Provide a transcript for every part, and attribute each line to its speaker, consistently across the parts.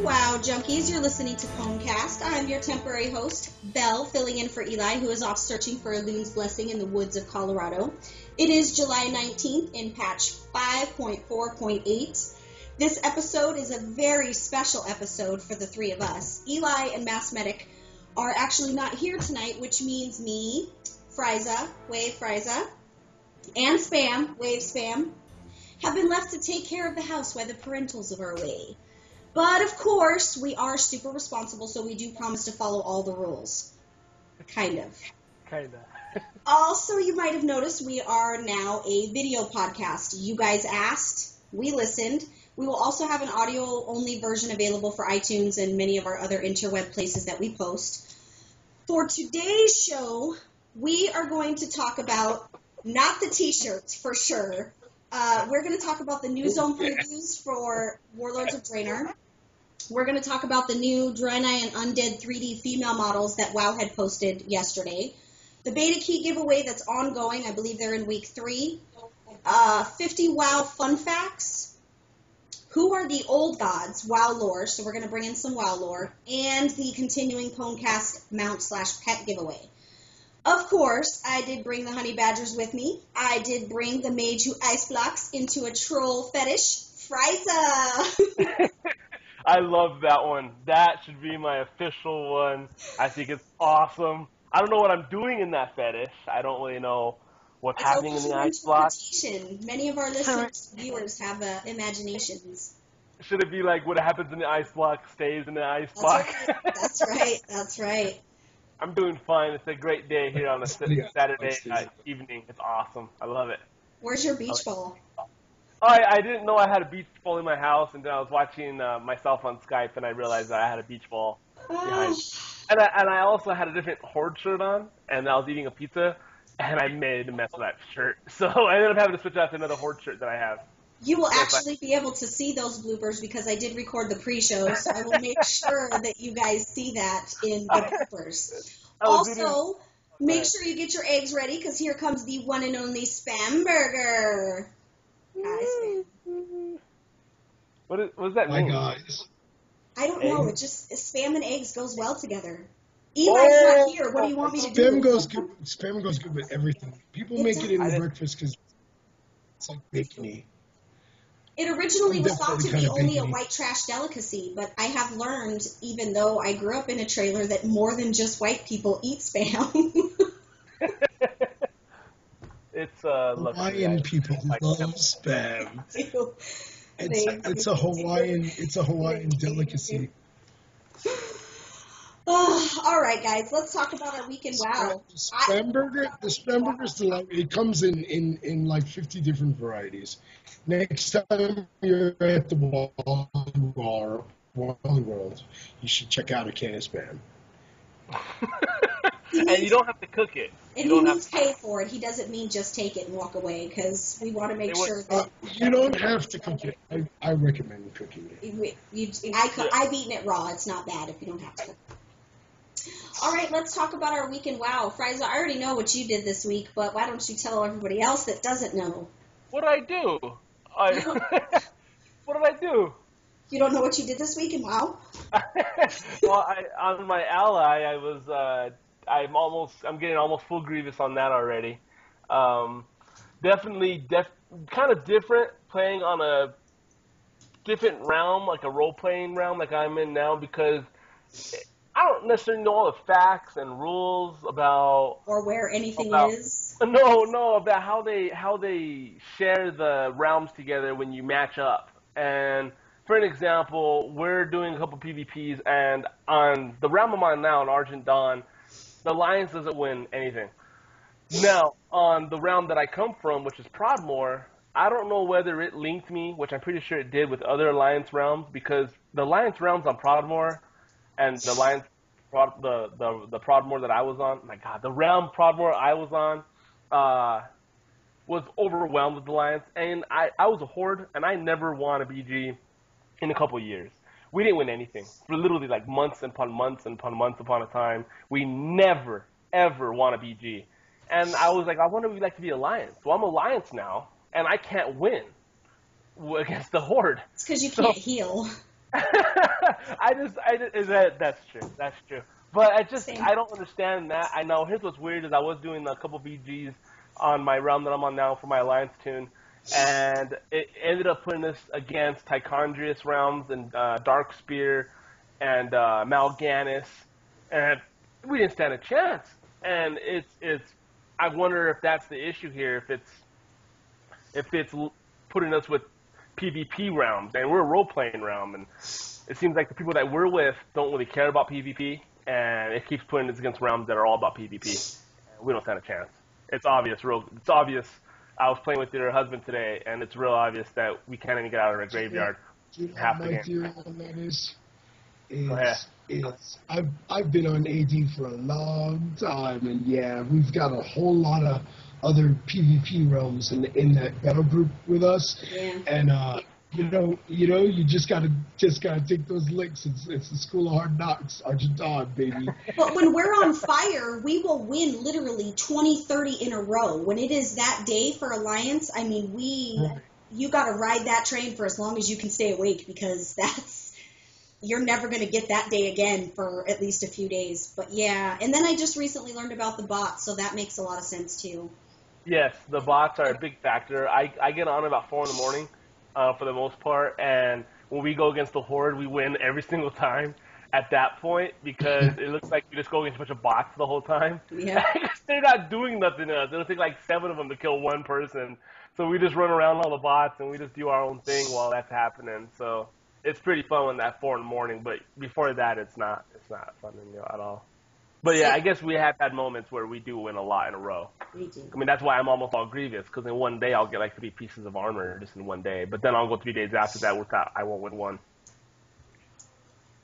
Speaker 1: Wow, junkies, you're listening to PWncast. I'm your temporary host, Belle, filling in for Eli, who is off searching for a loon's blessing in the woods of Colorado. It is July 19th in patch 5.4.8. This episode is a very special episode for the three of us. Eli and Mass Medic are actually not here tonight, which means me, Frysa, wave Frysa, and Spam, wave Spam, have been left to take care of the house while the parentals are away. But, of course, we are super responsible, so we do promise to follow all the rules. Kind of. Also, you might have noticed we are now a video podcast. You guys asked. We listened. We will also have an audio-only version available for iTunes and many of our other interweb places that we post. For today's show, we are going to talk about, not the t-shirts, for sure. We're going to talk about the new zone previews for Warlords of Draenor. We're going to talk about the new Draenei and Undead 3D female models that WoW had posted yesterday. The beta key giveaway that's ongoing, I believe they're in week 3. 50 WoW fun facts. Who are the old gods? WoW lore, so we're going to bring in some WoW lore. And the continuing PWncast mount/pet giveaway. Of course, I did bring the honey badgers with me. I did bring the mage who ice blocks into a troll fetish, Frysa.
Speaker 2: I love that one. That should be my official one. I think it's awesome. I don't know what I'm doing in that fetish. I don't really know what's happening in the ice block.
Speaker 1: Many of our listeners, viewers have imaginations.
Speaker 2: Should it be like what happens in the ice block stays in the ice block?
Speaker 1: That's right.
Speaker 2: I'm doing fine. It's a great day here on a Saturday evening. It's awesome. I love it.
Speaker 1: Where's your beach ball?
Speaker 2: I didn't know I had a beach ball in my house, and then I was watching myself on Skype, and I realized that I had a beach ball behind. And I also had a different Horde shirt on, and I was eating a pizza, and I made a mess of that shirt. So I ended up having to switch out to another Horde shirt that I have.
Speaker 1: You will actually be able to see those bloopers because I did record the pre-show, so I will make sure that you guys see that in the bloopers. Also, make sure you get your eggs ready because here comes the one and only Spam Burger. Hi, Spam.
Speaker 2: What does that mean?
Speaker 3: Hi, guys.
Speaker 1: I don't know. It just spam and eggs goes well together. Eli's not here. What do you want me to do?
Speaker 3: Spam goes good with everything. People make it in breakfast because it's like bacon-y.
Speaker 1: It originally was thought to be only a white trash delicacy, but I have learned, even though I grew up in a trailer, that more than just white people eat Spam.
Speaker 2: It's
Speaker 3: Hawaiian people love Spam. It's a Hawaiian delicacy.
Speaker 1: All right, guys, let's talk about our week in WoW.
Speaker 3: The Spam Burger's delightful. It comes in like 50 different varieties. Next time you're at the Wally World, you should check out a can of Spam.
Speaker 2: And you don't have to cook it.
Speaker 1: And he means pay for it. He doesn't mean just take it and walk away, because we want to make sure that...
Speaker 3: you don't have to cook it. I recommend cooking it.
Speaker 1: I've eaten it raw. It's not bad if you don't have to cook it. All right, let's talk about our week in WoW. Frysa, I already know what you did this week, but why don't you tell everybody else that doesn't know?
Speaker 2: What did I do? What did I do?
Speaker 1: You don't know what you did this week in WoW?
Speaker 2: Well, on my ally, I was... I'm getting almost full Grievous on that already. Definitely kind of different playing on a different realm, like a role-playing realm like I'm in now, because I don't necessarily know all the facts and rules about...
Speaker 1: Or where anything is?
Speaker 2: No, about how they share the realms together when you match up. And for an example, we're doing a couple PvPs, and on the realm I'm on now, in Argent Dawn, the Alliance doesn't win anything. Now, on the realm that I come from, which is Prodmore, I don't know whether it linked me, which I'm pretty sure it did, with other Alliance realms, because the Alliance realms on Prodmore and the Alliance, the Prodmore that I was on, my God, the realm Prodmore I was on was overwhelmed with Alliance, and I was a Horde, and I never won a BG in a couple years. We didn't win anything for literally like months upon months upon a time. We never, ever won a BG. And I was like, I wonder if we'd like to be Alliance. Well, I'm Alliance now, and I can't win against the Horde.
Speaker 1: It's because you can't heal.
Speaker 2: That's true. That's true. But
Speaker 1: Same.
Speaker 2: I don't understand that. I know. Here's what's weird is I was doing a couple VGs on my realm that I'm on now for my Alliance tune, and it ended up putting us against Tychondrius realms and Dark Spear and Mal'Ganis, and we didn't stand a chance. And it's I wonder if that's the issue here. If it's putting us with PvP realms, and we're a role-playing realm, and it seems like the people that we're with don't really care about PvP, and it keeps putting us against realms that are all about PvP. And we don't stand a chance. It's obvious. It's obvious. I was playing with your husband today, and it's real obvious that we can't even get out of the graveyard half the
Speaker 3: My
Speaker 2: game.
Speaker 3: theory on that
Speaker 2: Go ahead.
Speaker 3: is I've been on AD for a long time, and yeah, we've got a whole lot of other PvP realms in that battle group with us,
Speaker 1: Yeah.
Speaker 3: and you just gotta take those licks. It's the school of hard knocks, Argent Dog, baby.
Speaker 1: But when we're on fire, we will win literally 20, 30 in a row. When it is that day for Alliance, I mean,
Speaker 3: Right.
Speaker 1: you got to ride that train for as long as you can stay awake, because you're never going to get that day again for at least a few days. But yeah, and then I just recently learned about the bots, so that makes a lot of sense too.
Speaker 2: Yes, the bots are a big factor. I get on about 4 in the morning for the most part, and when we go against the Horde, we win every single time at that point because it looks like we just go against a bunch of bots the whole time.
Speaker 1: Yeah.
Speaker 2: They're not doing nothing to us. It'll take like 7 of them to kill one person. So we just run around all the bots and we just do our own thing while that's happening. So it's pretty fun when that 4 in the morning, but before that, it's not fun at all. But yeah, I guess we have had moments where we do win a lot in a row.
Speaker 1: Me too.
Speaker 2: I mean, that's why I'm almost all Grievous, because in one day I'll get like 3 pieces of armor just in one day. But then I'll go 3 days after that without, I won't win one.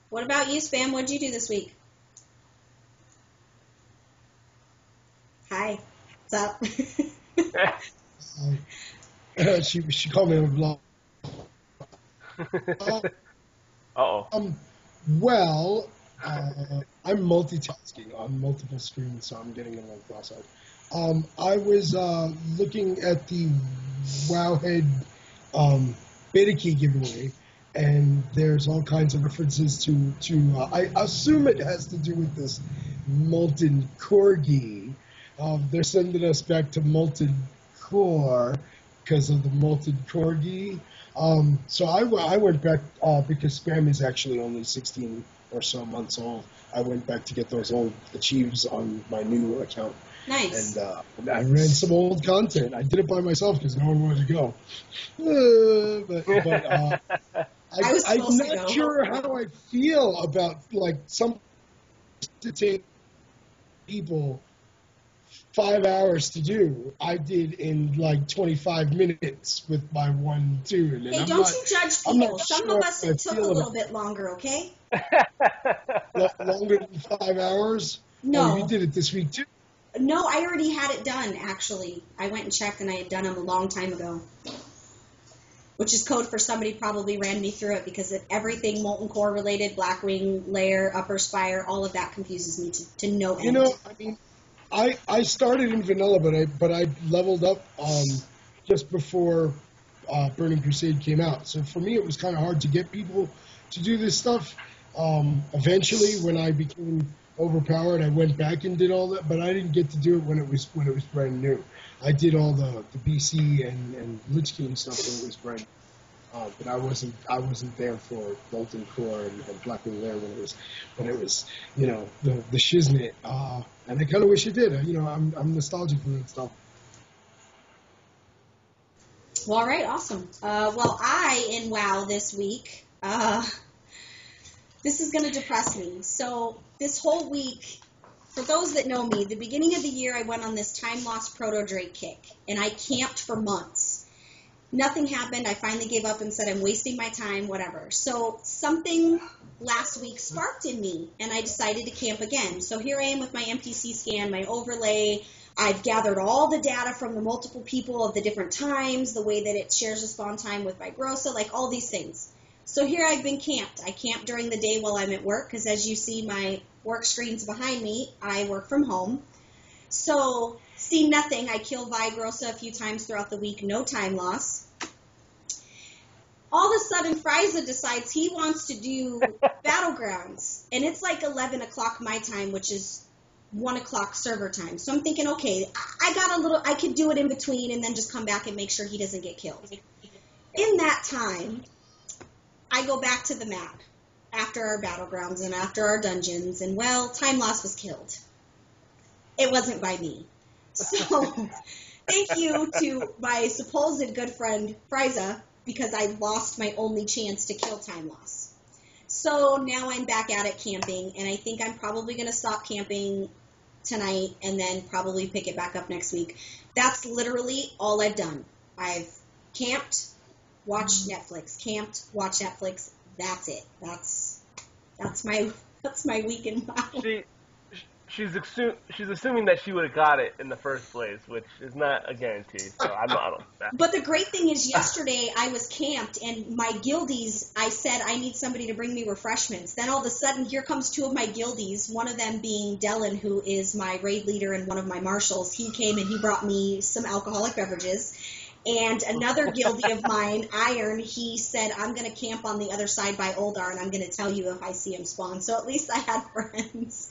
Speaker 1: What about you, Spam? What'd you do this week? Hi. What's up?
Speaker 3: She called me a blog.
Speaker 2: Uh-oh.
Speaker 3: Well, I'm multitasking on multiple screens, so I'm getting a little cross-eyed. I was looking at the Wowhead beta key giveaway, and there's all kinds of references to I assume it has to do with this molten corgi. They're sending us back to molten core because of the molten corgi. So I went back because Spam is actually only 16 or so months old. I went back to get those old achieves on my new account.
Speaker 1: Nice.
Speaker 3: And I ran some old content. I did it by myself because no one wanted to go. I'm not sure how I feel about like some to take people 5 hours to do. I did in like 25 minutes with my one tune. And
Speaker 1: Hey, don't you judge people. Some of us, it took a little bit longer, okay?
Speaker 3: Longer than 5 hours?
Speaker 1: No.
Speaker 3: Oh, you did it this week too?
Speaker 1: No, I already had it done, actually. I went and checked, and I had done them a long time ago. Which is code for somebody probably ran me through it, because everything Molten Core related, Blackwing, Lair, Upper Spire, all of that confuses me to no end.
Speaker 3: You know, I mean, I started in vanilla, but I leveled up just before Burning Crusade came out. So for me, it was kind of hard to get people to do this stuff. Eventually, when I became overpowered, I went back and did all that, but I didn't get to do it when it was brand new. I did all the BC and Lich King stuff when it was brand new. But I wasn't there for Molten Core and Blackwing Lair when it was you know, the shiznit. And I kind of wish I did. You know, I'm nostalgic for that stuff.
Speaker 1: Well, all right, awesome. Well, in WoW this week, this is going to depress me. So this whole week, for those that know me, the beginning of the year I went on this time lost proto Drake kick, and I camped for months. Nothing happened. I finally gave up and said, I'm wasting my time, whatever. So something last week sparked in me, and I decided to camp again. So here I am with my MPC scan, my overlay. I've gathered all the data from the multiple people of the different times, the way that it shares the spawn time with my Grossa, like all these things. So here I've been camped. I camp during the day while I'm at work, because as you see my work screens behind me, I work from home. So see nothing. I kill Grossa a few times throughout the week, no time loss. All of a sudden, Frysa decides he wants to do Battlegrounds. And it's like 11 o'clock my time, which is 1 o'clock server time. So I'm thinking, okay, I could do it in between and then just come back and make sure he doesn't get killed. In that time, I go back to the map after our Battlegrounds and after our dungeons, and, well, Time Loss was killed. It wasn't by me. So thank you to my supposed good friend, Frysa, because I lost my only chance to kill Time Loss. So now I'm back at it camping, and I think I'm probably going to stop camping tonight and then probably pick it back up next week. That's literally all I've done. I've camped, watched Netflix, camped, watched Netflix. That's it. That's my weekend. Wow.
Speaker 2: She's assuming that she would have got it in the first place, which is not a guarantee. So I'm not on that.
Speaker 1: But the great thing is, yesterday I was camped, and my guildies, I said I need somebody to bring me refreshments. Then all of a sudden, here comes two of my guildies. One of them being Dylan, who is my raid leader and one of my marshals. He came and he brought me some alcoholic beverages. And another guildie of mine, Iron, he said, I'm going to camp on the other side by Oldar, and I'm going to tell you if I see him spawn. So at least I had friends.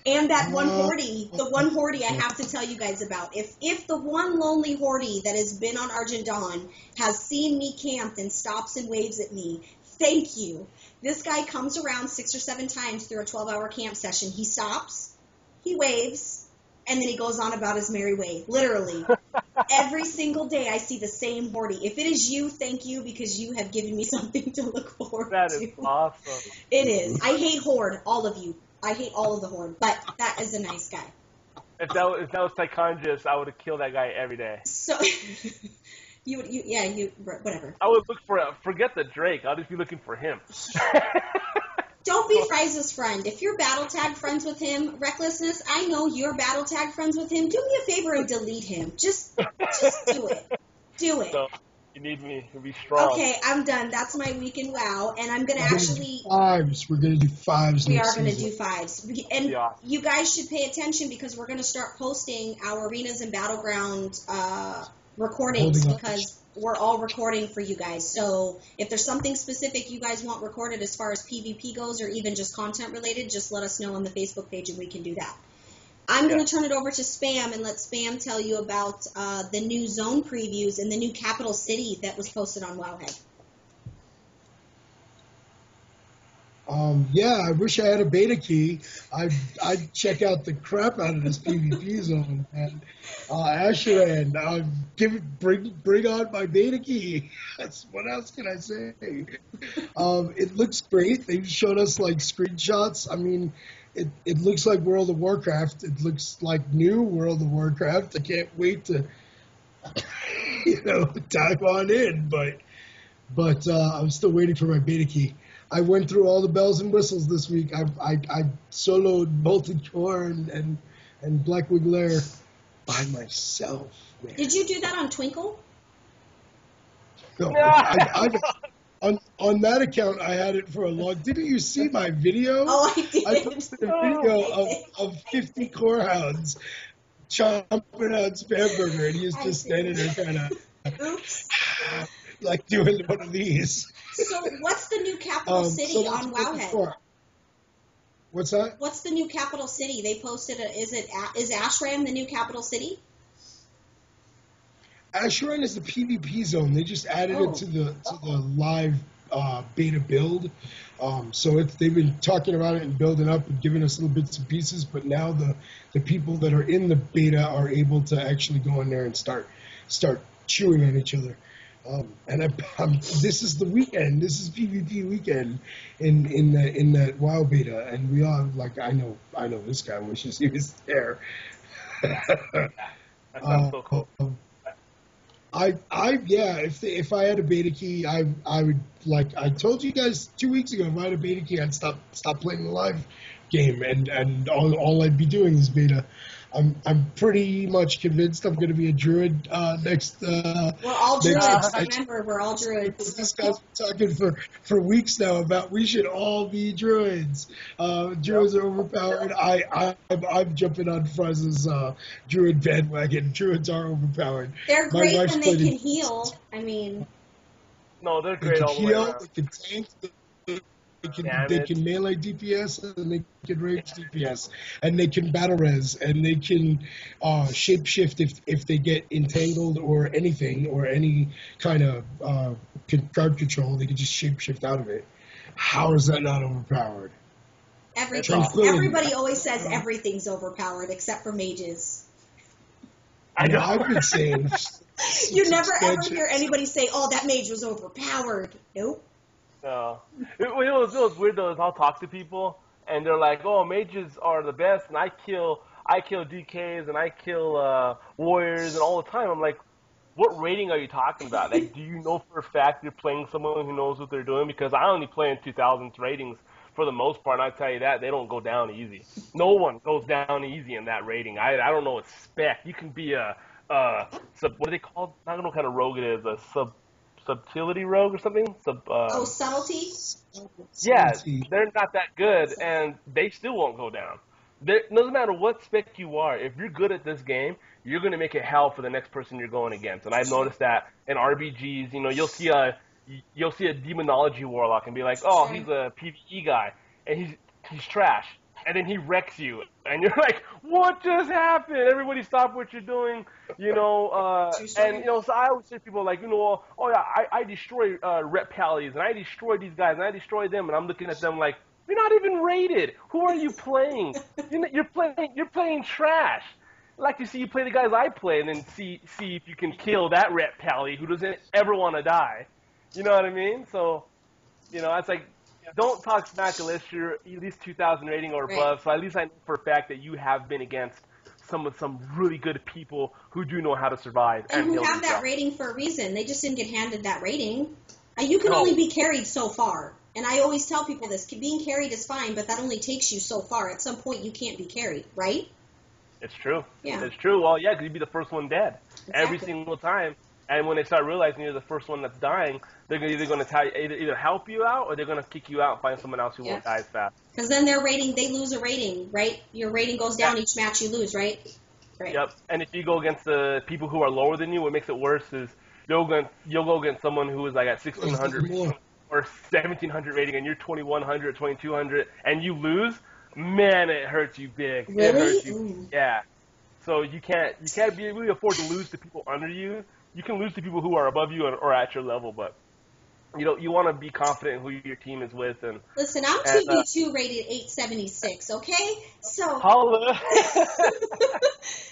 Speaker 1: And that one horde, the one horde I have to tell you guys about. If the one lonely horde that has been on Argent Dawn has seen me camped and stops and waves at me, thank you. This guy comes around 6 or 7 times through a 12-hour camp session. He stops, he waves, and then he goes on about his merry way. Literally. Every single day I see the same horde. If it is you, thank you, because you have given me something to look forward to.
Speaker 2: That is awesome.
Speaker 1: It is. I hate horde, all of you. I hate all of the horde, but that is a nice guy.
Speaker 2: If that was Tychondrius, I would have killed that guy every day.
Speaker 1: So, whatever.
Speaker 2: I would look forget the Drake. I'll just be looking for him.
Speaker 1: Don't be Frysa's friend. If you're battle tag friends with him, Recklessness, I know you're battle tag friends with him. Do me a favor and delete him. Just do it. Do it.
Speaker 2: So, you need me to be strong.
Speaker 1: Okay, I'm done. That's my weekend wow, and I'm gonna actually.
Speaker 3: Fives. We're gonna do fives.
Speaker 1: We are gonna do fives, and you guys should pay attention because we're gonna start posting our arenas and battleground recordings because we're all recording for you guys. So if there's something specific you guys want recorded as far as PvP goes, or even just content related, just let us know on the Facebook page and we can do that. I'm going to turn it over to Spam and let Spam tell you about the new zone previews and the new capital city that was posted on Wowhead.
Speaker 3: Yeah, I wish I had a beta key. I'd check out the crap out of this PvP zone. And Asheran, bring on my beta key. What else can I say? It looks great. They've showed us like screenshots. I mean, it looks like World of Warcraft. It looks like new World of Warcraft. I can't wait to, dive on in. But I'm still waiting for my beta key. I went through all the bells and whistles this week. I soloed Molten Core and Blackwing Lair by myself. Man.
Speaker 1: Did you do that on Twinkle?
Speaker 3: No. On that account, I had it for a long. Didn't you see my video?
Speaker 1: Oh, I did.
Speaker 3: I posted a video of 50 core hounds chomping on Spamburger, and he was just standing there kind of
Speaker 1: Oops.
Speaker 3: like doing one of these.
Speaker 1: So what's the new capital city on Wowhead?
Speaker 3: What's that?
Speaker 1: What's the new capital city? They posted is Ashram the new capital city?
Speaker 3: Asheran is the PvP zone. They just added it to the live beta build. So they've been talking about it and building up and giving us little bits and pieces. But now the people that are in the beta are able to actually go in there and start chewing on each other. And this is the weekend. This is PvP weekend in that WoW beta, and we all I know this guy wishes he was there.
Speaker 2: That sounds so cool.
Speaker 3: If I had a beta key, I would I told you guys 2 weeks ago, if I had a beta key, I'd stop playing the live game, and all I'd be doing is beta. I'm pretty much convinced I'm going to be a druid next.
Speaker 1: We're all druids. Remember, we're all druids.
Speaker 3: This guy's been talking for weeks now about we should all be druids. Druids are overpowered. I'm jumping on Frysa's druid bandwagon. Druids are overpowered.
Speaker 1: They're great when they can heal. I mean.
Speaker 2: No, they're
Speaker 3: They
Speaker 2: great
Speaker 3: can
Speaker 2: all the way
Speaker 3: heal,
Speaker 2: around.
Speaker 3: they can tank, they
Speaker 2: Damage.
Speaker 3: can melee DPS, and they can range DPS, and they can battle res, and they can shapeshift if they get entangled or anything, or any kind of crowd control. They can just shapeshift out of it. How is that not overpowered?
Speaker 1: Everybody always says everything's overpowered except for mages.
Speaker 2: I know.
Speaker 3: I've been saying.
Speaker 1: You never ever hear anybody say, "Oh, that mage was overpowered." Nope.
Speaker 2: No. It was weird though. Is I'll talk to people and they're like, "Oh, mages are the best," and I kill DKs and I kill warriors and all the time. I'm like, what rating are you talking about? Like, do you know for a fact you're playing someone who knows what they're doing? Because I only play in 2000s ratings for the most part, and I tell you that they don't go down easy. No one goes down easy in that rating. I don't know what spec. You can be a what are they called? I don't know what kind of rogue it is. A subtlety rogue or something.
Speaker 1: Subtlety.
Speaker 2: Yeah, they're not that good, and they still won't go down. No matter what spec you are, if you're good at this game, you're going to make it hell for the next person you're going against. And I've noticed that in RBGs, you'll see a demonology warlock and be like, oh, he's a PvE guy, and he's trash. And then he wrecks you, and you're like, what just happened? Everybody stop what you're doing, so I always say to people like, oh yeah, I destroy rep pallies, and I destroy these guys, and I destroy them, and I'm looking at them like, you're not even rated. Who are you playing? You're playing trash. I'd like to see you play the guys I play, and then see if you can kill that rep pally who doesn't ever want to die. You know what I mean? So, it's like, don't talk smack unless you're at least 2,000 rating or above. Right. So at least I know for a fact that you have been against some really good people who do know how to survive
Speaker 1: and who have that rating for a reason. They just didn't get handed that rating. You can only be carried so far. And I always tell people this, being carried is fine, but that only takes you so far. At some point, you can't be carried, right?
Speaker 2: It's true.
Speaker 1: Yeah.
Speaker 2: It's true. Well, yeah, because you'd be the first one dead every single time. And when they start realizing you're the first one that's dying, they're either going to either help you out or they're going to kick you out and find someone else who won't die as fast.
Speaker 1: Because then they lose a rating, right? Your rating goes down each match you lose, right? Right.
Speaker 2: Yep. And if you go against the people who are lower than you, what makes it worse is you'll go against someone who is like at 1,600 or 1,700 rating, and you're 2,100, 2,200, and you lose. Man, it hurts you big.
Speaker 1: Really?
Speaker 2: It hurts you. Yeah. So you can't really afford to lose to people under you. You can lose to people who are above you or at your level, but you want to be confident in who your team is with. And
Speaker 1: listen, I'm 2v2 rated 876, okay? So
Speaker 2: holla.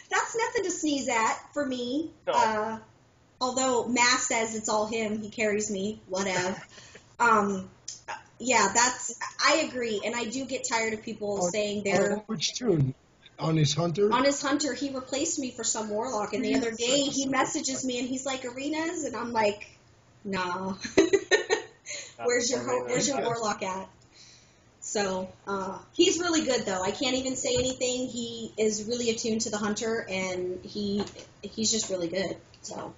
Speaker 1: That's nothing to sneeze at for me.
Speaker 2: No.
Speaker 1: Although Mass says it's all him, he carries me, whatever. I agree, and I do get tired of people saying they're.
Speaker 3: Which tune? On his hunter?
Speaker 1: On his hunter, he replaced me for some warlock, and the other day he messages me and he's like, arenas, and I'm like, nah. Where's your warlock at? So he's really good though. I can't even say anything. He is really attuned to the hunter, and he's just really good. So.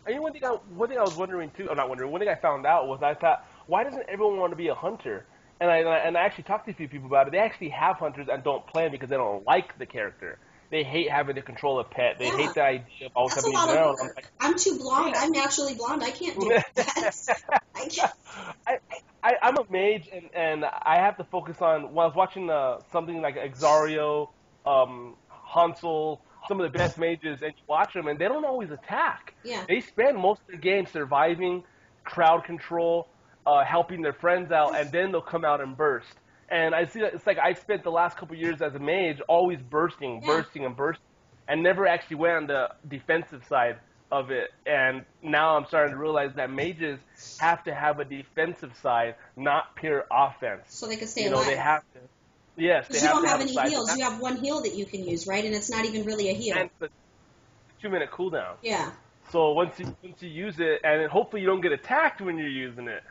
Speaker 2: And one thing I was wondering too, or not wondering, one thing I found out was I thought, why doesn't everyone want to be a hunter? And I actually talked to a few people about it. They actually have hunters and don't play because they don't like the character. They hate having to control a pet. They hate the idea of always having to be around.
Speaker 1: I'm too blonde. Yeah. I'm naturally blonde. I can't do that. I can't.
Speaker 2: I'm a mage, and I have to focus on, when I was watching something like Exario, Hansel, some of the best mages, and you watch them, and they don't always attack.
Speaker 1: Yeah.
Speaker 2: They spend most of their game surviving, crowd control, helping their friends out, and then they'll come out and burst. And I see that it's like I spent the last couple of years as a mage always bursting, and never actually went on the defensive side of it. And now I'm starting to realize that mages have to have a defensive side, not pure offense.
Speaker 1: So they can stay alive.
Speaker 2: They have to. Yes, they
Speaker 1: have to. You don't have any
Speaker 2: heals.
Speaker 1: You have one heal that you can use, right? And it's not even really a heal.
Speaker 2: And it's a 2-minute cooldown.
Speaker 1: Yeah.
Speaker 2: So once you use it, and hopefully you don't get attacked when you're using it.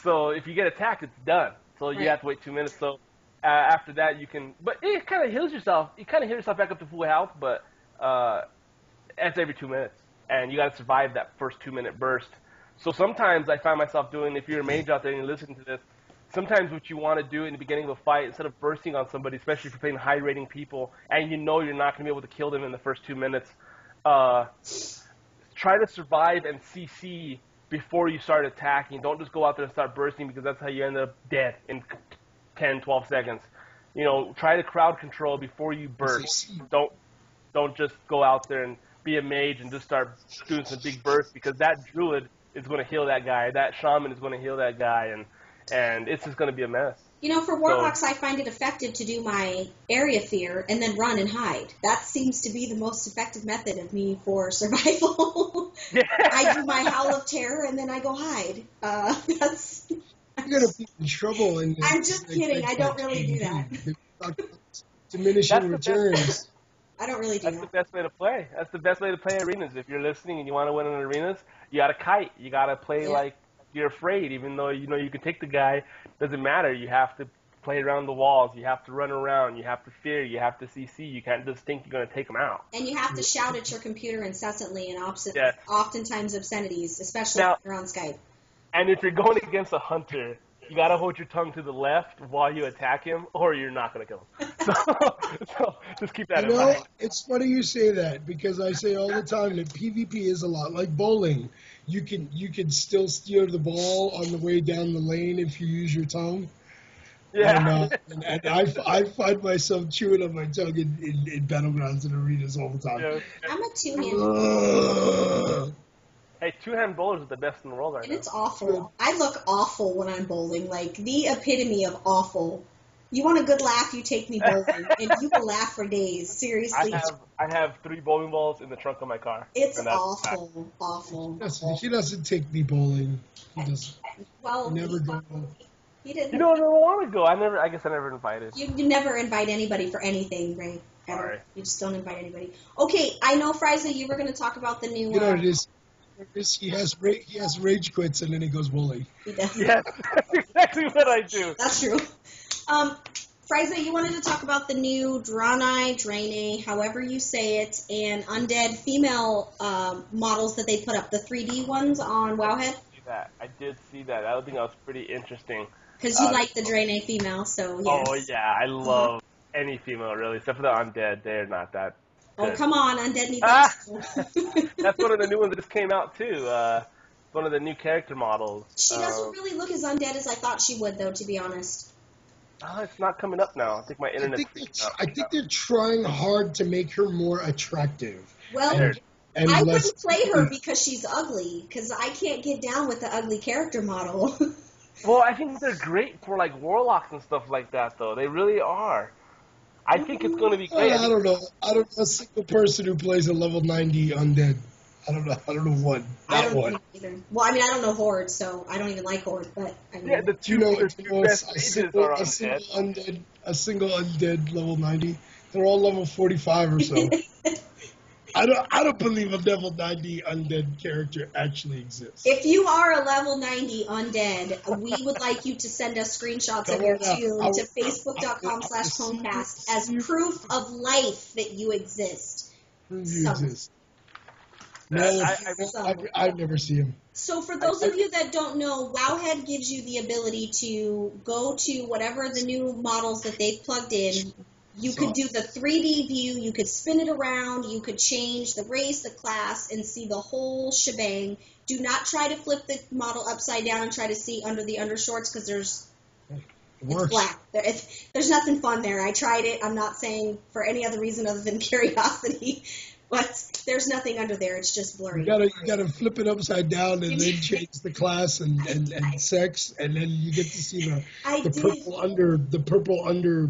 Speaker 2: So if you get attacked, it's done. So you have to wait 2 minutes. So after that, you can. But it kind of heals yourself. You kind of heal yourself back up to full health, but that's every 2 minutes, and you got to survive that first 2-minute burst. So sometimes I find myself doing. If you're a mage out there and you're listening to this, sometimes what you want to do in the beginning of a fight, instead of bursting on somebody, especially if you're playing high-rating people, and you're not going to be able to kill them in the first 2 minutes, try to survive and CC before you start attacking. Don't just go out there and start bursting, because that's how you end up dead in 10, 12 seconds. Try to crowd control before you burst. Don't just go out there and be a mage and just start doing some big bursts, because that druid is going to heal that guy. That shaman is going to heal that guy, and it's just going to be a mess.
Speaker 1: For warlocks, I find it effective to do my area fear and then run and hide. That seems to be the most effective method of me for survival. Yeah. I do my Howl of Terror and then I go hide. That's...
Speaker 3: You're going to be in trouble.
Speaker 1: I'm just kidding. I don't really do that.
Speaker 3: Diminishing returns.
Speaker 1: I don't really do that.
Speaker 2: That's the best way to play. That's the best way to play arenas. If you're listening and you want to win in arenas, you got to kite. You got to play like you're afraid, even though you can take the guy. Doesn't matter. You have to play around the walls. You have to run around. You have to fear. You have to CC. You can't just think you're going to take them out.
Speaker 1: And you have to shout at your computer incessantly and oftentimes obscenities, especially if you're on Skype.
Speaker 2: And if you're going against a hunter, you got to hold your tongue to the left while you attack him, or you're not going to kill him. So just keep that in mind.
Speaker 3: It's funny you say that, because I say all the time that PvP is a lot like bowling. You can still steer the ball on the way down the lane if you use your tongue.
Speaker 2: Yeah.
Speaker 3: And I find myself chewing on my tongue in battlegrounds and arenas all the time.
Speaker 2: Yeah.
Speaker 1: I'm a two-handed.
Speaker 2: Hey, two-hand bowlers are the best in the world right now.
Speaker 1: And it's awful. I look awful when I'm bowling, like the epitome of awful. You want a good laugh, you take me bowling, and you will laugh for days. Seriously.
Speaker 2: I have 3 bowling balls in the trunk of my car.
Speaker 1: It's awful, awful.
Speaker 3: He doesn't take me bowling. He doesn't.
Speaker 1: Well,
Speaker 3: never go.
Speaker 1: He didn't.
Speaker 2: I don't want to go. I guess I never invited.
Speaker 1: You never invite anybody for anything, Ray. Ever.
Speaker 2: Sorry.
Speaker 1: You just don't invite anybody. Okay, I know, Frysa, you were going to talk about the new.
Speaker 3: It is. He has rage quits and then he goes bowling.
Speaker 1: He does.
Speaker 2: Yes, that's exactly what I do.
Speaker 1: That's true. Frysa, you wanted to talk about the new Draenei, however you say it, and undead female models that they put up, the 3D ones on Wowhead.
Speaker 2: I did see that. I think that was pretty interesting.
Speaker 1: Because you like the Draenei female, so yes.
Speaker 2: Oh, yeah, I love any female, really, except for the undead. They're not that good.
Speaker 1: Oh, come on, undead needs
Speaker 2: That's one of the new ones that just came out, too. One of the new character models.
Speaker 1: She doesn't really look as undead as I thought she would, though, to be honest.
Speaker 2: It's not coming up now. I think my internet's freaking out.
Speaker 3: I think they're trying hard to make her more attractive.
Speaker 1: Well, I wouldn't play her because she's ugly, because I can't get down with the ugly character model.
Speaker 2: Well, I think they're great for, like, warlocks and stuff like that, though. They really are. I think it's going to be great.
Speaker 3: I don't know. I don't know a single person who plays a level 90 undead. I don't know one.
Speaker 1: I don't know either. Well, I mean, I don't know Horde, so I don't even like Horde, but I mean.
Speaker 2: Yeah, the two best mages are
Speaker 3: undead. A single undead level 90. They're all level 45 or so. I don't believe a level 90 undead character actually exists.
Speaker 1: If you are a level 90 undead, we would like you to send us screenshots of your tune to facebook.com/PWncast as proof of life that you exist.
Speaker 3: Prove you exist. No, I've never seen him.
Speaker 1: So for those of you that don't know, Wowhead gives you the ability to go to whatever the new models that they've plugged in. You could do the 3D view, you could spin it around, you could change the race, the class, and see the whole shebang. Do not try to flip the model upside down and try to see under the undershorts, because it's black. There's nothing fun there. I tried it. I'm not saying for any other reason other than curiosity, but there's nothing under there. It's just blurry.
Speaker 3: You gotta flip it upside down and then change the class and sex, and then you get to see the purple under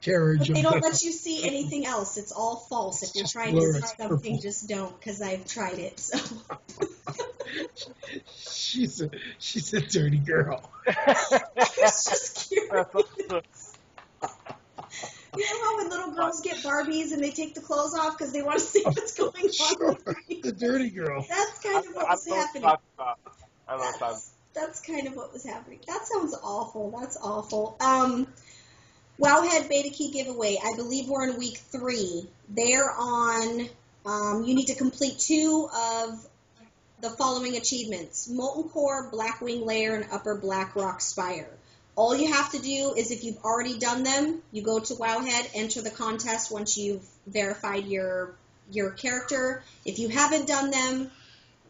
Speaker 3: carriage.
Speaker 1: But they don't let you see anything else. It's all false. If you're trying to see something, just don't, because I've tried it. So.
Speaker 3: She's a dirty girl.
Speaker 1: It's just curious. You know how when little girls get Barbies and they take the clothes off because they want to see what's going on?
Speaker 3: Sure. The dirty girl.
Speaker 1: That's kind of what was happening. That's kind of what was happening. That sounds awful. That's awful. Wowhead Beta Key giveaway. I believe we're in week 3. They're on, you need to complete 2 of the following achievements: Molten Core, Blackwing Lair, and Upper Blackrock Spire. All you have to do is, if you've already done them, you go to Wowhead, enter the contest once you've verified your character. If you haven't done them,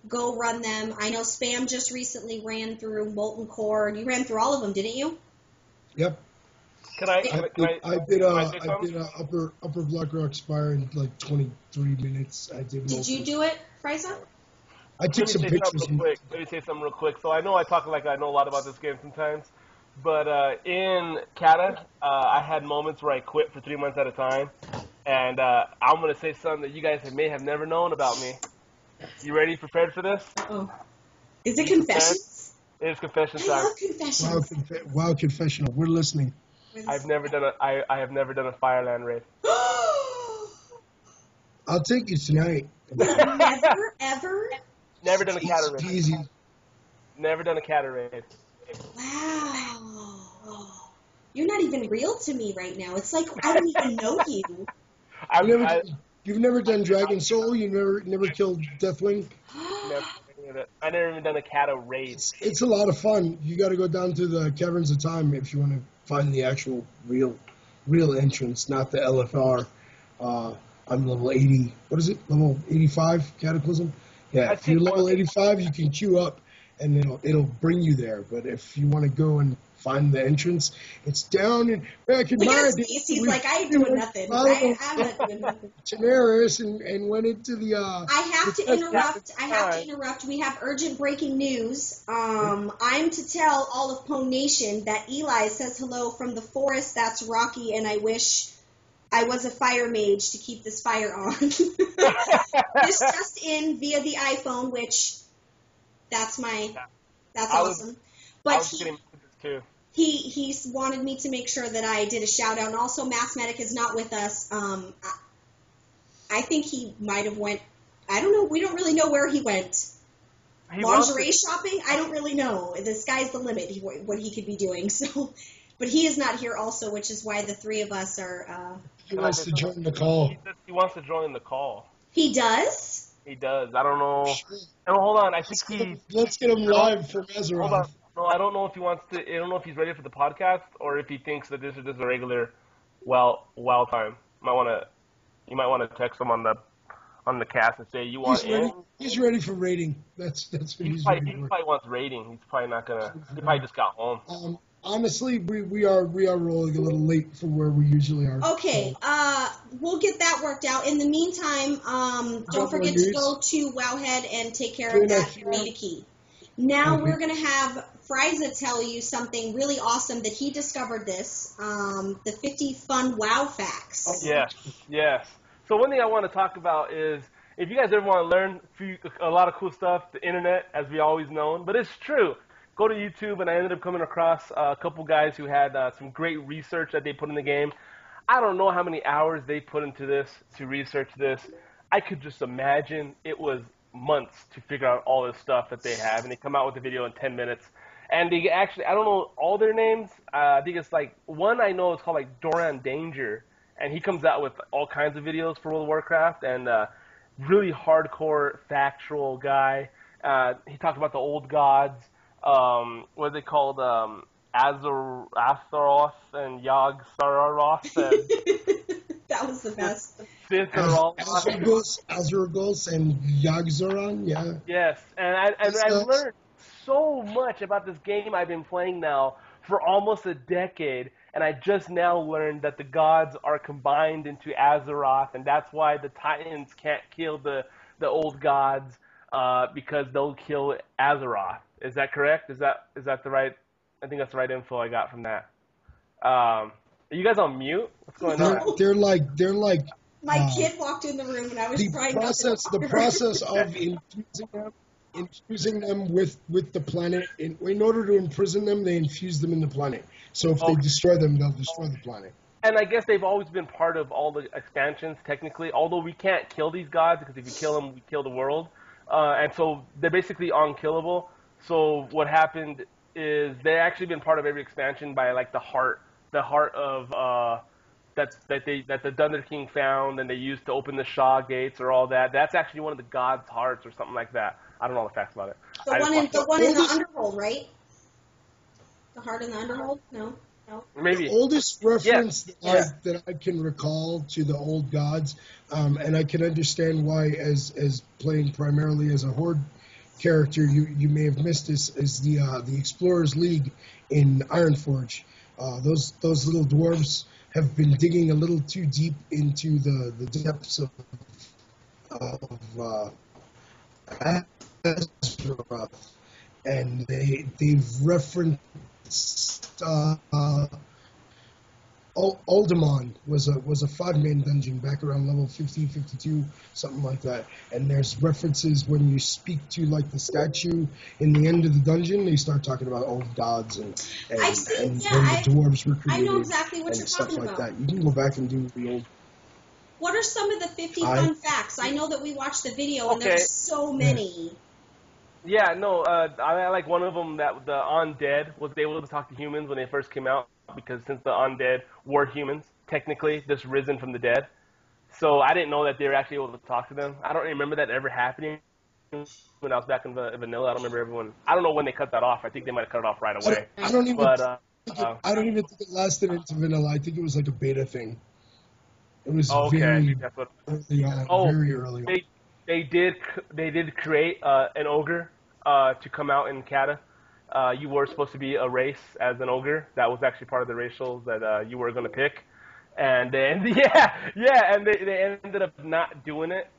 Speaker 1: go run them. I know Spam just recently ran through Molten Core. You ran through all of them, didn't you?
Speaker 3: Yep.
Speaker 2: I
Speaker 3: did Upper Black Rock Spire in like 23 minutes.
Speaker 1: Did you do it, Frysa?
Speaker 3: I took some pictures.
Speaker 2: Let me say something real quick. So I know I talk like I know a lot about this game sometimes, but in Kata, I had moments where I quit for 3 months at a time, and I'm gonna say something that you guys may have never known about me. You ready? Prepared for this?
Speaker 1: Oh, is it confessions?
Speaker 2: It is confession time.
Speaker 1: I love confessions.
Speaker 3: Wow, confessional. We're listening.
Speaker 2: I have never done a Fireland raid.
Speaker 3: I'll take you tonight.
Speaker 1: Never, ever?
Speaker 2: Never done a Kata raid.
Speaker 3: Easy.
Speaker 2: Never done a Kata raid.
Speaker 1: Wow. You're not even real to me right now. It's like I don't even know you.
Speaker 3: You've never done Dragon Soul? You never killed Deathwing?
Speaker 2: I never even done a Kata raid.
Speaker 3: It's a lot of fun. You got to go down to the Caverns of Time if you want to find the actual real entrance, not the LFR. I'm level 80. What is it? Level 85 Cataclysm? Yeah, if you're level 85, you can queue up, and it'll bring you there. But if you want to go and find the entrance, it's down and back in my day.
Speaker 1: He's like, I ain't doing nothing. I'm not doing nothing.
Speaker 3: Generis and went into the.
Speaker 1: I have to interrupt. We have urgent breaking news. I'm to tell all of Pwn Nation that Eli says hello from the forest. That's Rocky, and I wish I was a fire mage to keep this fire on. This just in via the iPhone, which that's awesome. But he wanted me to make sure that I did a shout out, and also Mass Medic is not with us. I think he might have went. I don't know. We don't really know where he went. Lingerie shopping? I don't really know. The sky's the limit. What he could be doing. So, but he is not here also, which is why the three of us are.
Speaker 3: He wants to join the call.
Speaker 2: He wants to join the call.
Speaker 1: He does?
Speaker 2: He does. I don't know. No, hold on. I think
Speaker 3: Let's get him live from Azeroth.
Speaker 2: Hold on. No, I don't know if he wants to. I don't know if he's ready for the podcast or if he thinks that this is just a regular WoW time. You might want to text him on the cast and say you want in.
Speaker 3: He's ready for raiding. That's what he's ready for.
Speaker 2: He probably wants raiding. He's probably not gonna. He probably just got home.
Speaker 3: Honestly, we are rolling a little late for where we usually are.
Speaker 1: Okay, we'll get that worked out. In the meantime, don't forget to go to Wowhead and take care of that Beta Key. Now we're going to have Frysa tell you something really awesome that he discovered this, the 50 fun WoW facts.
Speaker 2: Yes. So one thing I want to talk about is if you guys ever want to learn a lot of cool stuff, the internet, as we always known, but it's true. Go to YouTube, and I ended up coming across a couple guys who had some great research that they put in the game. I don't know how many hours they put into this to research this. I could just imagine it was months to figure out all this stuff that they have, and they come out with the video in 10 minutes. And they actually, I don't know all their names. I think it's like, one I know is called like Doran Danger, and he comes out with all kinds of videos for World of Warcraft, and really hardcore, factual guy. He talked about the old gods. What are they called? Azeroth and Yogg-Saroth.
Speaker 1: That was the best.
Speaker 3: Azurgos and Yogg-Saron, yeah.
Speaker 2: Yes, and I learned so much about this game I've been playing now for almost a decade, and I just now learned that the gods are combined into Azeroth, and that's why the Titans can't kill the old gods because they'll kill Azeroth. Is that correct? Is that the right? I think that's the right info I got from that. Are you guys on mute? What's going on?
Speaker 3: They're like.
Speaker 1: My kid walked in the room and I was trying to.
Speaker 3: The process of infusing them with the planet. In order to imprison them, they infuse them in the planet. So if they destroy them, they'll destroy the planet.
Speaker 2: And I guess they've always been part of all the expansions, technically. Although we can't kill these gods because if we kill them, we kill the world. And so they're basically unkillable. So what happened is they've actually been part of every expansion by like the heart of that the Thunder King found and they used to open the Shaw gates or all that. That's actually one of the gods' hearts or something like that. I don't know all the facts about it.
Speaker 1: The one in the Underworld, right? The heart in the Underworld? No.
Speaker 2: Maybe.
Speaker 3: The oldest reference that I can recall to the old gods, and I can understand why, as playing primarily as a Horde character you may have missed is the Explorers League in Ironforge. Those little dwarves have been digging a little too deep into the depths of Azeroth, and they've referenced Uldaman was a 5-man dungeon back around level 50, 52, something like that. And there's references when you speak to like the statue in the end of the dungeon, they start talking about old gods and when the dwarves were created.
Speaker 1: I know exactly what you're
Speaker 3: stuff
Speaker 1: talking
Speaker 3: like
Speaker 1: about.
Speaker 3: that. You can go back and do the old.
Speaker 1: What are some of the 50 fun facts? I know that we watched the video and there's so many.
Speaker 2: Yeah, no, I like one of them that the undead was able to talk to humans when they first came out, because since the undead were humans, technically, just risen from the dead. So I didn't know that they were actually able to talk to them. I don't remember that ever happening when I was back in vanilla. I don't remember everyone. I don't know when they cut that off. I think they might have cut it off right away.
Speaker 3: I don't even think it lasted into vanilla. I think it was like a beta thing. It was very early on. Very early on.
Speaker 2: They did create an ogre to come out in Kata. You were supposed to be a race as an ogre. That was actually part of the racials that you were going to pick. And then, and they ended up not doing it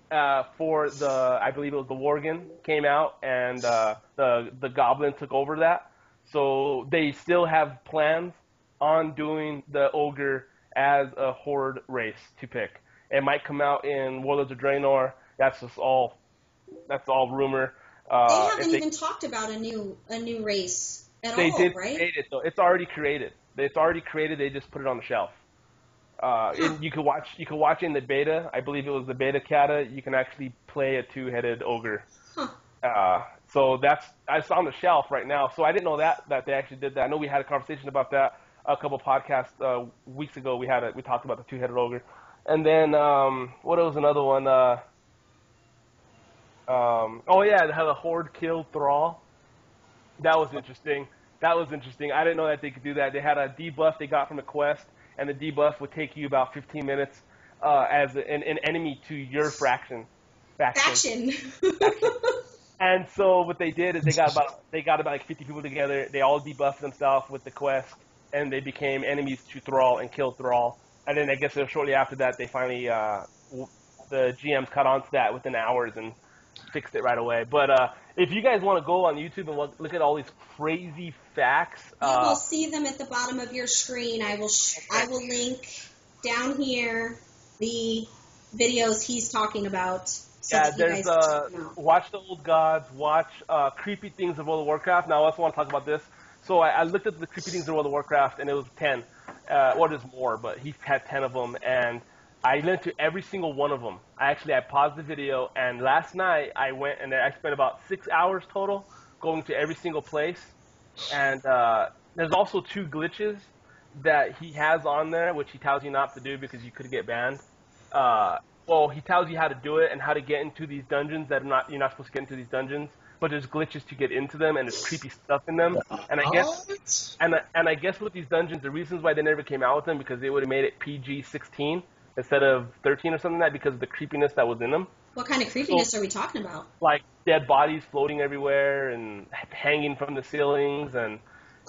Speaker 2: for I believe it was the Worgen came out, and the Goblin took over that. So they still have plans on doing the ogre as a horde race to pick. It might come out in Warlords of Draenor. That's all rumor.
Speaker 1: They haven't even talked about a new race at all, right?
Speaker 2: They did create it, though. It's already created. It's already created. They just put it on the shelf. You could watch in the beta. I believe it was the beta Kata. You can actually play a 2-headed ogre. So that's on the shelf right now. So I didn't know that they actually did that. I know we had a conversation about that a couple podcasts weeks ago. We talked about the 2-headed ogre. And then what was another one? How the horde killed Thrall. That was interesting. I didn't know that they could do that. They had a debuff they got from the quest, and the debuff would take you about 15 minutes as an enemy to your faction. And so what they did is they got about like 50 people together. They all debuffed themselves with the quest, and they became enemies to Thrall and killed Thrall. And then I guess shortly after that, they finally the GMs caught on to that within hours and fixed it right away. But if you guys want to go on YouTube and look at all these crazy facts,
Speaker 1: you will see them at the bottom of your screen. I will link down here the videos he's talking about. There's
Speaker 2: watch the old gods, watch creepy things of World of Warcraft. Now I also want to talk about this. So I looked at the creepy things of World of Warcraft, and it was 10. There's more, but he had 10 of them, and I went to every single one of them. I paused the video, and last night I went and I spent about 6 hours total going to every single place. And there's also 2 glitches that he has on there, which he tells you not to do because you could get banned. He tells you how to do it and how to get into these dungeons you're not supposed to get into these dungeons. But there's glitches to get into them, and there's creepy stuff in them. And I guess with these dungeons, the reasons why they never came out with them because they would have made it PG-16 instead of 13 or something like that because of the creepiness that was in them.
Speaker 1: What kind of creepiness are we talking about?
Speaker 2: Like dead bodies floating everywhere and hanging from the ceilings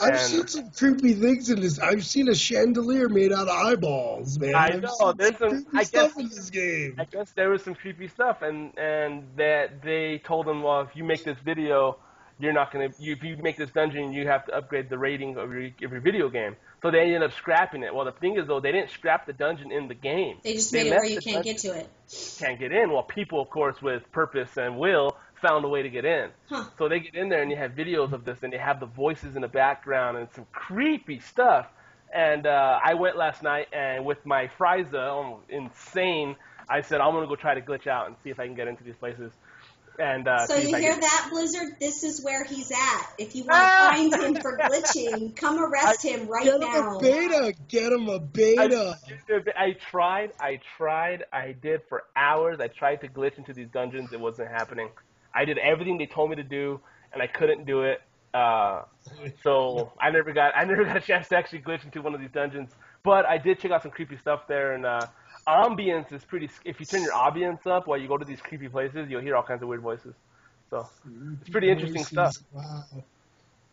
Speaker 3: I've seen some creepy things in this. I've seen a chandelier made out of eyeballs, man.
Speaker 2: I know. There's some creepy
Speaker 3: stuff in this game.
Speaker 2: I guess there was some creepy stuff, and that they told him, well, if you make this video, you're not gonna. If you make this dungeon, you have to upgrade the rating of your video game. So they ended up scrapping it. Well, the thing is, though, they didn't scrap the dungeon in the game.
Speaker 1: They just made it where you can't get to it.
Speaker 2: Can't get in. Well, people, of course, with purpose and will found a way to get in. So they get in there and you have videos of this and they have the voices in the background and some creepy stuff. And I went last night and with my Frysa, insane, I said, I'm going to go try to glitch out and see if I can get into these places. And
Speaker 1: so you hear that, Blizzard? This is where he's at. If you want to find him for glitching, come arrest him right now.
Speaker 3: Get him a beta.
Speaker 2: I tried. I did for hours. I tried to glitch into these dungeons. It wasn't happening. I did everything they told me to do, and I couldn't do it. So I never got a chance to actually glitch into one of these dungeons. But I did check out some creepy stuff there, and ambience is pretty. If you turn your ambience up while you go to these creepy places, you'll hear all kinds of weird voices. So it's pretty interesting stuff.
Speaker 3: Wow.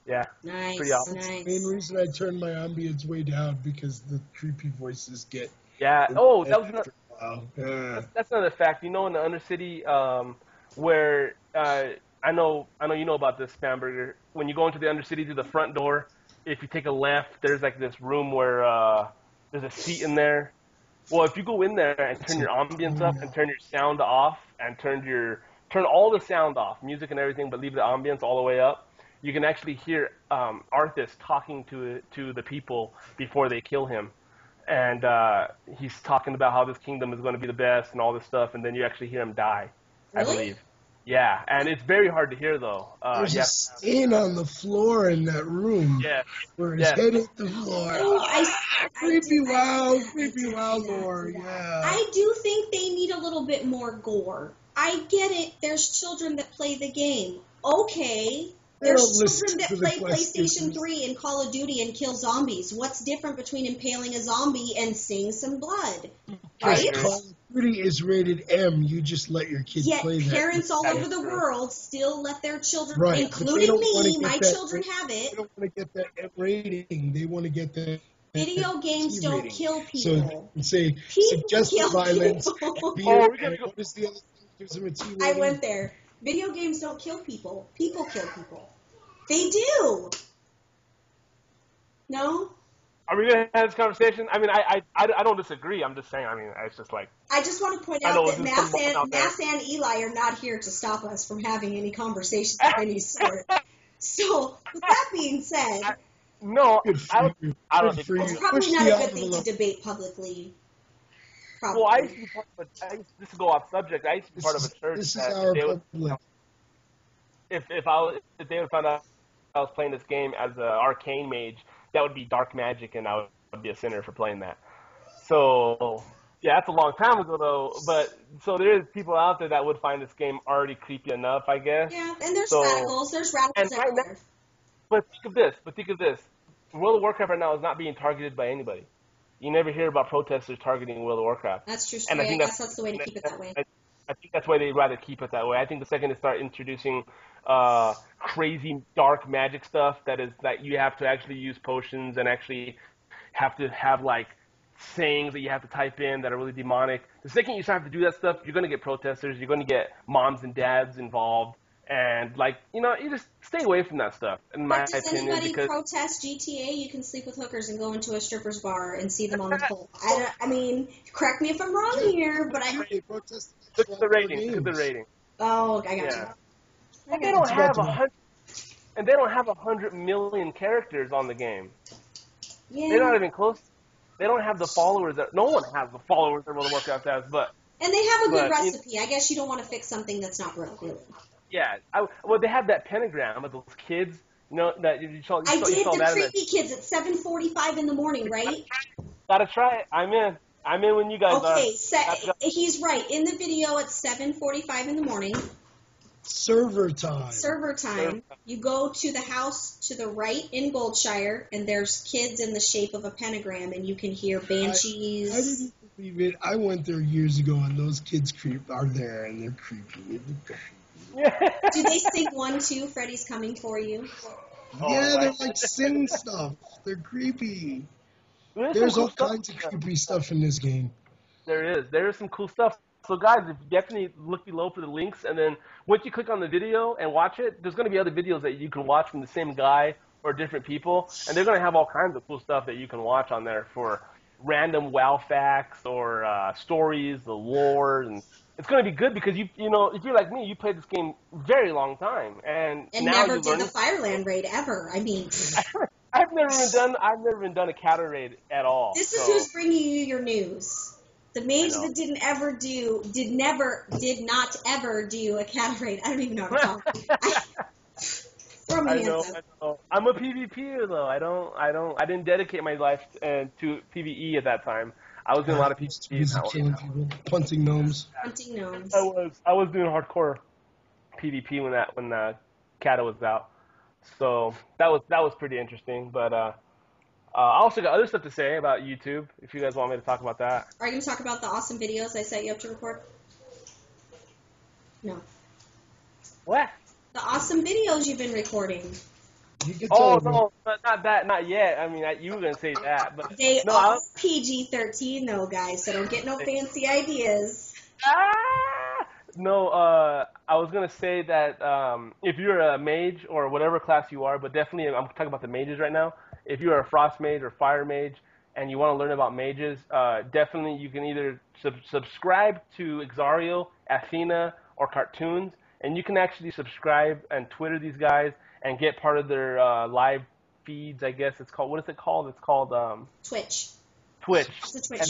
Speaker 2: Yeah. Pretty awesome.
Speaker 1: Nice.
Speaker 3: That's the main reason I turned my ambience way down, because the creepy voices get.
Speaker 2: Yeah. Oh, that was
Speaker 3: after a while. Yeah.
Speaker 2: that's another fact. You know, in the Undercity, where I know you know about this, Spamberger. When you go into the Undercity through the front door, if you take a left, there's like this room where there's a seat in there. Well, if you go in there and turn your ambience up and turn your sound off and turn all the sound off, music and everything, but leave the ambience all the way up, you can actually hear Arthas talking to the people before they kill him. And he's talking about how this kingdom is going to be the best and all this stuff, and then you actually hear him die, I
Speaker 1: Really?
Speaker 2: believe. Yeah, and it's very hard to hear, though.
Speaker 3: There's a stain on the floor in that room.
Speaker 2: Yeah.
Speaker 3: Where his head hit the floor.
Speaker 1: Oh,
Speaker 3: Creepy wow lore, yeah.
Speaker 1: I do think they need a little bit more gore. I get it. There's children that play the game. Okay. There's children that play PlayStation 3 and Call of Duty and kill zombies. What's different between impaling a zombie and seeing some blood? Right?
Speaker 3: Call of Duty is rated M. You just let your kid play that.
Speaker 1: Yet parents all over the world still let their children,
Speaker 3: Right,
Speaker 1: including me, my children have it.
Speaker 3: They don't want to get that M rating. They want to get the
Speaker 1: Video games don't
Speaker 3: rating.
Speaker 1: kill people.
Speaker 3: So say
Speaker 1: People
Speaker 3: suggestive
Speaker 1: kill
Speaker 3: violence.
Speaker 1: people.
Speaker 3: What is the other thing? Gives them a T rating.
Speaker 1: I went there. Video games don't kill people. People kill people. They do. No?
Speaker 2: Are we going to have this conversation? I mean, I don't disagree. I'm just saying, I mean, it's just like...
Speaker 1: I just want to point out that Mass and Eli are not here to stop us from having any conversations of any sort. So, with that being said...
Speaker 2: I don't think...
Speaker 1: It's probably not a good thing to debate publicly. Probably.
Speaker 2: Well, I used to be part of this to go off subject, I used to be part of a church
Speaker 3: This is
Speaker 2: that
Speaker 3: our
Speaker 2: they would,
Speaker 3: public.
Speaker 2: if they would find out I was playing this game as an arcane mage, that would be dark magic, and I would be a sinner for playing that. So, yeah, that's a long time ago, though. But so there is people out there that would find this game already creepy enough, I guess.
Speaker 1: Yeah, and there's radicals. There's radicals out there.
Speaker 2: But think of this. World of Warcraft right now is not being targeted by anybody. You never hear about protesters targeting World of Warcraft.
Speaker 1: That's true.
Speaker 2: And
Speaker 1: I guess that's the way to keep it that way.
Speaker 2: I think that's why they'd rather keep it that way. I think the second they start introducing crazy dark magic stuff that you have to actually use potions and actually have to have like sayings that you have to type in that are really demonic. The second you start to do that stuff, you're going to get protesters. You're going to get moms and dads involved. And, like, you know, you just stay away from that stuff, in my opinion.
Speaker 1: Does anybody protest GTA? You can sleep with hookers and go into a stripper's bar and see them on the pole. I mean, correct me if I'm wrong here, but
Speaker 2: Look at the rating.
Speaker 1: Oh, I got you.
Speaker 2: And they don't have 100 million characters on the game.
Speaker 1: Yeah.
Speaker 2: They're not even close. They don't have the followers that no one has the followers that World of Warcraft has, but.
Speaker 1: And they have a good recipe. I guess you don't want to fix something that's not broke, really.
Speaker 2: Yeah, well, they have that pentagram of those kids. You know that you saw.
Speaker 1: I did the creepy kids at 7:45 in the morning, right?
Speaker 2: Gotta try it. I'm in when you guys are.
Speaker 1: Okay, he's right. In the video at 7:45 in the morning.
Speaker 3: Server time. You go to the house to the right in Goldshire, and there's kids in the shape of a pentagram, and you can hear banshees. I didn't believe it. I went there years ago, and those kids are there, and they're creepy.
Speaker 1: Do they sing 1-2, Freddy's Coming For You?
Speaker 3: Yeah, they're like sing stuff. They're creepy. There's all kinds of creepy stuff in this game.
Speaker 2: There is some cool stuff. So guys, definitely look below for the links, and then once you click on the video and watch it, there's going to be other videos that you can watch from the same guy or different people, and they're going to have all kinds of cool stuff that you can watch on there for random WoW facts or stories, the lore, and it's going to be good because you know if you're like me, you played this game very long time and now
Speaker 1: never did the Fireland raid ever. I mean,
Speaker 2: I've never even done a Cata raid at all.
Speaker 1: This is who's bringing you your news. The mage that did not ever do a Cata raid. I don't even know how to talk. Throw my hands up.
Speaker 2: I know. I'm a PvPer though. I didn't dedicate my life to PvE at that time. I was doing a lot of PvP.
Speaker 3: Punting gnomes.
Speaker 2: I was doing hardcore PvP when Cata was out. So that was pretty interesting. But I also got other stuff to say about YouTube. If you guys want me to talk about that.
Speaker 1: Are you going to talk about the awesome videos I set you up to record? No.
Speaker 2: What?
Speaker 1: The awesome videos you've been recording.
Speaker 3: You can
Speaker 2: Oh
Speaker 3: tell me.
Speaker 2: no, not that, not yet. I mean, you were gonna say that, but
Speaker 1: They
Speaker 2: no,
Speaker 1: are PG-13 though, guys, so don't get no fancy ideas.
Speaker 2: Ah! No, I was gonna say that if you're a mage or whatever class you are, but definitely I'm talking about the mages right now. If you're a frost mage or fire mage and you want to learn about mages, definitely you can either subscribe to Exario, Athena, or Cartoons, and you can actually subscribe and Twitter these guys and get part of their live feeds. I guess it's called. What is it called? It's called
Speaker 1: Twitch.
Speaker 2: Twitch,
Speaker 1: It's a Twitch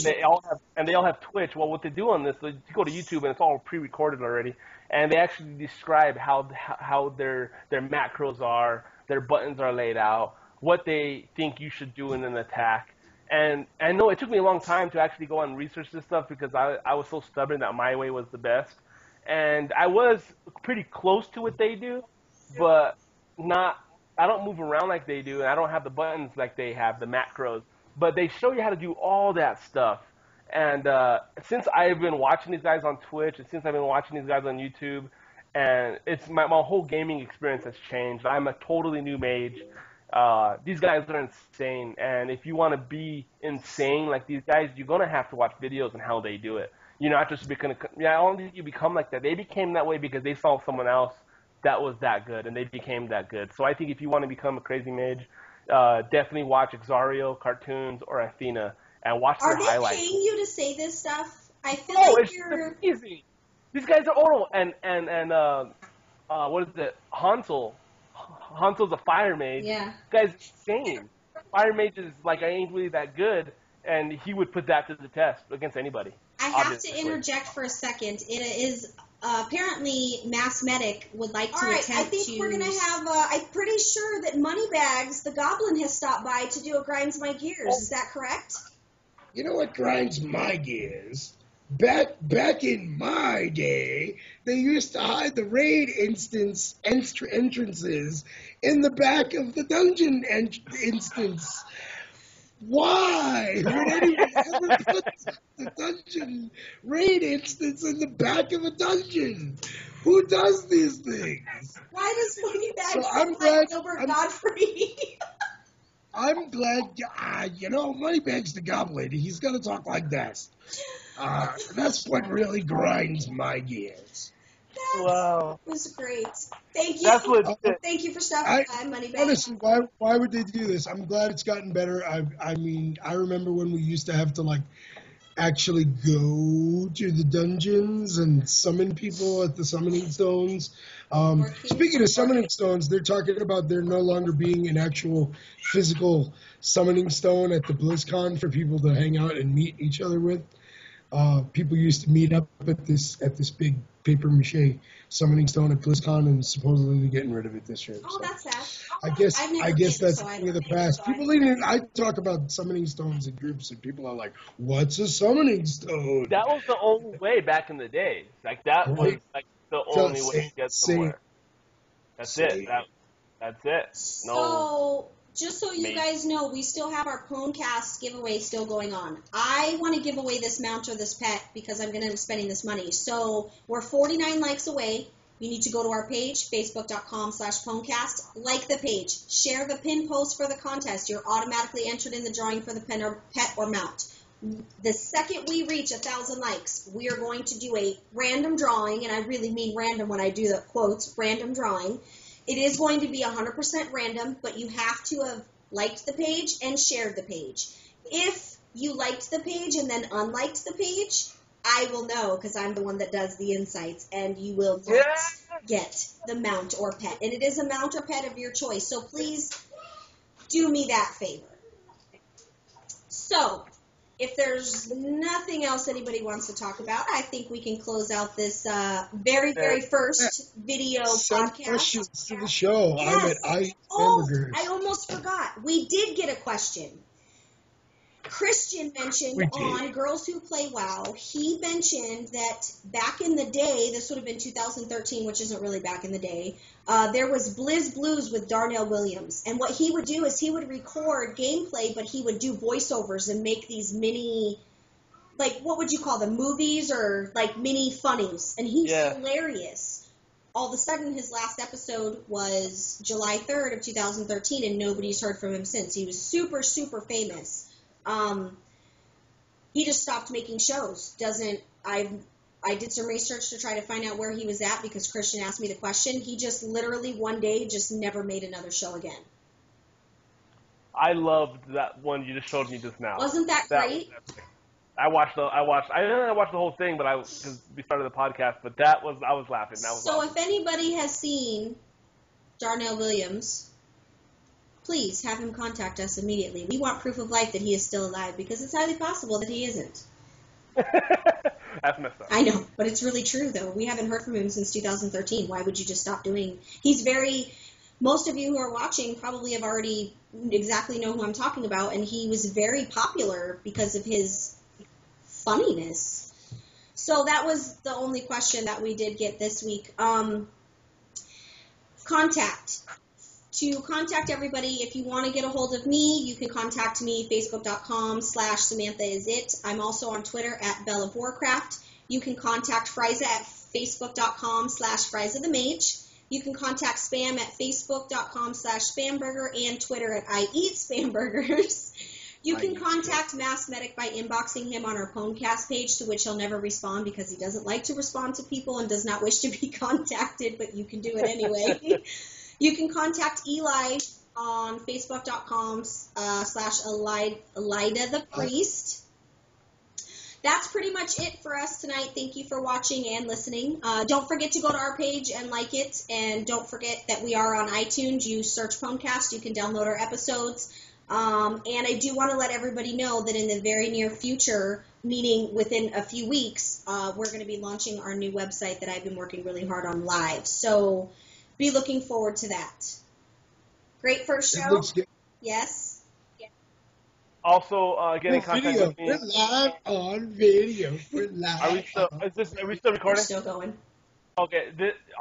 Speaker 2: and they all have Twitch. Well, what they do on this, you go to YouTube and it's all pre-recorded already, and they actually describe how their macros are, their buttons are laid out, what they think you should do in an attack. And no, it took me a long time to actually go and research this stuff because I was so stubborn that my way was the best, and I was pretty close to what they do, but not. I don't move around like they do, and I don't have the buttons like they have, the macros. But they show you how to do all that stuff. And since I've been watching these guys on Twitch, and since I've been watching these guys on YouTube, and it's my whole gaming experience has changed. I'm a totally new mage. These guys are insane, and if you want to be insane like these guys, you're gonna have to watch videos on how they do it. You're not just become, yeah, I don't think you become like that. They became that way because they saw someone else that was that good, and they became that good. So I think if you want to become a crazy mage, definitely watch Exario, Cartoons, or Athena, and watch their highlights.
Speaker 1: Are they paying you to say this stuff? I feel
Speaker 2: Oh,
Speaker 1: like
Speaker 2: it's
Speaker 1: you're...
Speaker 2: amazing. These guys are oral, and what is it? Hansel's a fire mage.
Speaker 1: Yeah.
Speaker 2: This guy's insane. Fire mage is like, I ain't really that good, and he would put that to the test against anybody.
Speaker 1: I have
Speaker 2: obviously.
Speaker 1: to interject for a second. It is apparently Mass Medic would like to attempt to... All right, I think we're going to have... I'm pretty sure that Moneybags, the Goblin, has stopped by to do a Grinds My Gears. Is that correct?
Speaker 3: You know what grinds my gears? Back in my day, they used to hide the raid entrances in the back of the dungeon instance. Why would anyone ever put the dungeon raid instance in the back of a dungeon? Who does these things?
Speaker 1: Why does Moneybags
Speaker 3: So I'm
Speaker 1: like
Speaker 3: glad-
Speaker 1: Gilbert Godfrey?
Speaker 3: I'm glad, Moneybags the Goblin, he's going to talk like that. That's what really grinds my gears.
Speaker 2: Wow.
Speaker 1: That was great. Thank you.
Speaker 2: That's what.
Speaker 1: Thank you for stopping by, Moneybags.
Speaker 3: Honestly, why would they do this? I'm glad it's gotten better. I mean, I remember when we used to have to, actually go to the dungeons and summon people at the summoning stones. Speaking of summoning stones, they're talking about there no longer being an actual physical summoning stone at the BlizzCon for people to hang out and meet each other with. People used to meet up at this big paper mache summoning stone at BlizzCon, and supposedly they're getting rid of it this year.
Speaker 1: Oh, that's sad.
Speaker 3: I guess that's
Speaker 1: so
Speaker 3: a thing of the past. I talk about summoning stones in groups, and people are like, "What's a summoning stone?"
Speaker 2: That was the only way back in the day. That was the only way to get somewhere. That's it. That's it.
Speaker 1: So, just so you guys know, we still have our PWncast giveaway still going on. I want to give away this mount or this pet because I'm going to be spending this money. So, we're 49 likes away. You need to go to our page, facebook.com/PWncast. Like the page. Share the pin post for the contest. You're automatically entered in the drawing for the pet or mount. The second we reach 1,000 likes, we are going to do a random drawing, and I really mean random when I do the quotes, random drawing. It is going to be 100% random, but you have to have liked the page and shared the page. If you liked the page and then unliked the page, I will know because I'm the one that does the insights, and you will not get the mount or pet. And it is a mount or pet of your choice, so please do me that favor. So, if there's nothing else anybody wants to talk about, I think we can close out this very, very first video
Speaker 3: Some
Speaker 1: podcast.
Speaker 3: questions to the show.
Speaker 1: Yes.
Speaker 3: I
Speaker 1: almost forgot. We did get a question. Christian mentioned on Girls Who Play WoW, he mentioned that back in the day, this would have been 2013, which isn't really back in the day, there was Blizz Blues with Darnell Williams. And what he would do is he would record gameplay, but he would do voiceovers and make these mini, what would you call them, movies or mini funnies. And he's hilarious. all of a sudden his last episode was July 3rd of 2013, and nobody's heard from him since. He was super, super famous. He just stopped making shows. I did some research to try to find out where he was at because Christian asked me the question. He just literally one day just never made another show again.
Speaker 2: I loved that one you just showed me just now.
Speaker 1: Wasn't that great?
Speaker 2: I didn't watch the whole thing, but because we started the podcast, but I was laughing. That was
Speaker 1: so
Speaker 2: awesome.
Speaker 1: If anybody has seen Darnell Williams, please have him contact us immediately. We want proof of life that he is still alive because it's highly possible that he isn't.
Speaker 2: That's messed up.
Speaker 1: I know, but it's really true, though. We haven't heard from him since 2013. Why would you just stop doing? Most of you who are watching probably have already exactly know who I'm talking about, and he was very popular because of his funniness. So that was the only question that we did get this week. Contact. To contact everybody, if you want to get a hold of me, you can contact me, facebook.com/SamanthaIsIt. I'm also on Twitter at Belle of Warcraft. You can contact Frysa at facebook.com/FrysaTheMage. You can contact Spam at facebook.com/Spamburger and Twitter at I Eat Spamburgers. You can contact Mass Medic by inboxing him on our PWncast page, to which he'll never respond because he doesn't like to respond to people and does not wish to be contacted, but you can do it anyway. You can contact Eli on facebook.com/Elida the Priest. That's pretty much it for us tonight. Thank you for watching and listening. Don't forget to go to our page and like it, and don't forget that we are on iTunes. You search PWncast, you can download our episodes. And I do want to let everybody know that in the very near future, meaning within a few weeks, we're going to be launching our new website that I've been working really hard on live. So be looking forward to that. Great first show. Yes.
Speaker 2: Also, get in contact with me.
Speaker 3: We're live on video. We're live.
Speaker 2: Are we still recording?
Speaker 1: We're still going.
Speaker 2: Okay.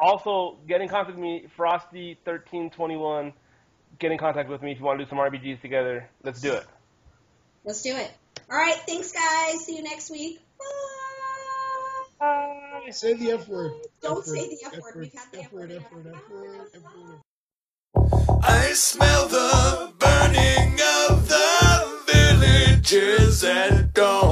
Speaker 2: Also, get in contact with me, Frosty1321. Get in contact with me if you want to do some RBGs together. Let's do it.
Speaker 1: Let's do it. All right. Thanks, guys. See you next week.
Speaker 2: Bye.
Speaker 3: Say the F word.
Speaker 1: Don't say the F word. We've had the F word.
Speaker 3: F word.
Speaker 4: I smell the burning of the villages at dawn.